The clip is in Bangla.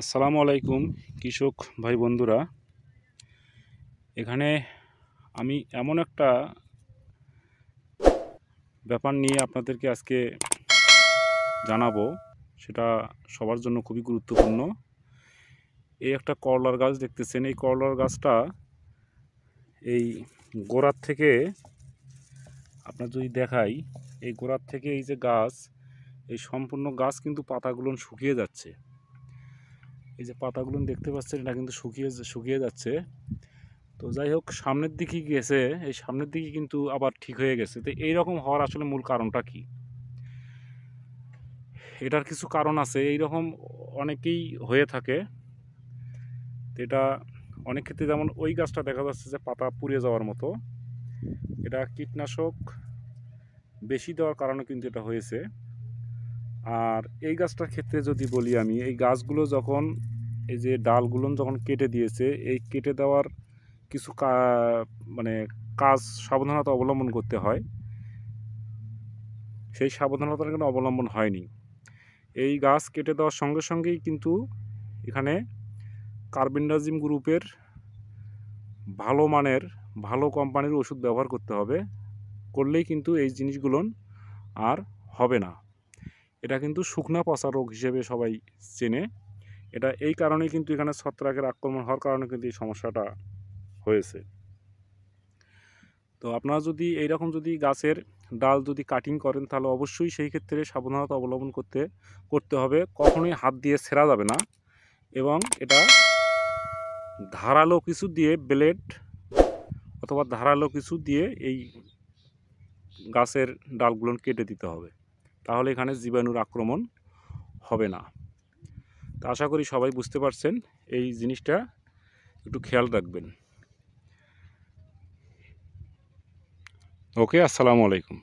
আসসালামু আলাইকুম কৃষক ভাই বন্ধুরা। এখানে আমি এমন একটা ব্যাপার নিয়ে আপনাদেরকে আজকে জানাবো, সেটা সবার জন্য খুবই গুরুত্বপূর্ণ। এই একটা করলার গাছ দেখতেছেন, এই করলার গাছটা এই গোড়ার থেকে আপনার যদি দেখাই, এই গোড়ার থেকে এই যে গাছ, এই সম্পূর্ণ গাছ কিন্তু পাতাগুলো শুকিয়ে যাচ্ছে। এই যে পাতাগুলো দেখতে পাচ্ছেন, এটা কিন্তু শুকিয়ে যাচ্ছে। তো যাই হোক, সামনের দিকে গেছে, এই সামনের দিকে কিন্তু আবার ঠিক হয়ে গেছে। তো এইরকম হওয়ার আসলে মূল কারণটা কি? এটার কিছু কারণ আছে, এইরকম অনেকেই হয়ে থাকে। তো এটা অনেক ক্ষেত্রে, যেমন ওই গাছটা দেখা যাচ্ছে যে পাতা পুড়ে যাওয়ার মতো, এটা কীটনাশক বেশি দেওয়ার কারণে কিন্তু এটা হয়েছে। আর এই গাছটার ক্ষেত্রে যদি বলি, আমি এই গাছগুলো যখন এই যে ডালগুলো যখন কেটে দিয়েছে, এই কেটে দেওয়ার কিছু মানে কাজ সাবধানতা অবলম্বন করতে হয়, সেই সাবধানতাটা কিন্তু অবলম্বন হয়নি। এই গাছ কেটে দেওয়ার সঙ্গে সঙ্গেই কিন্তু এখানে কার্বেন্ডাজিম গ্রুপের ভালো মানের, ভালো কোম্পানির ওষুধ ব্যবহার করতে হবে। করলেই কিন্তু এই জিনিসগুলো আর হবে না। এটা কিন্তু শুকনা পচা রোগ হিসেবে সবাই চেনে। এটা এই কারণেই কিন্তু এখানে ছত্রাকের আক্রমণ হওয়ার কারণে কিন্তু এই সমস্যাটা হয়েছে। তো আপনারা যদি এইরকম যদি গাছের ডাল যদি কাটিং করেন, তাহলে অবশ্যই সেই ক্ষেত্রে সাবধানতা অবলম্বন করতে হবে। কখনোই হাত দিয়ে ছেঁড়া যাবে না, এবং এটা ধারালো কিছু দিয়ে, ব্লেড অথবা ধারালো কিছু দিয়ে এই গাছের ডালগুলো কেটে দিতে হবে। তাহলে এখানে জীবাণুর আক্রমণ হবে না। তা আশা করি সবাই বুঝতে পারছেন। এই জিনিসটা একটু খেয়াল রাখবেন। ওকে, আসসালামু আলাইকুম।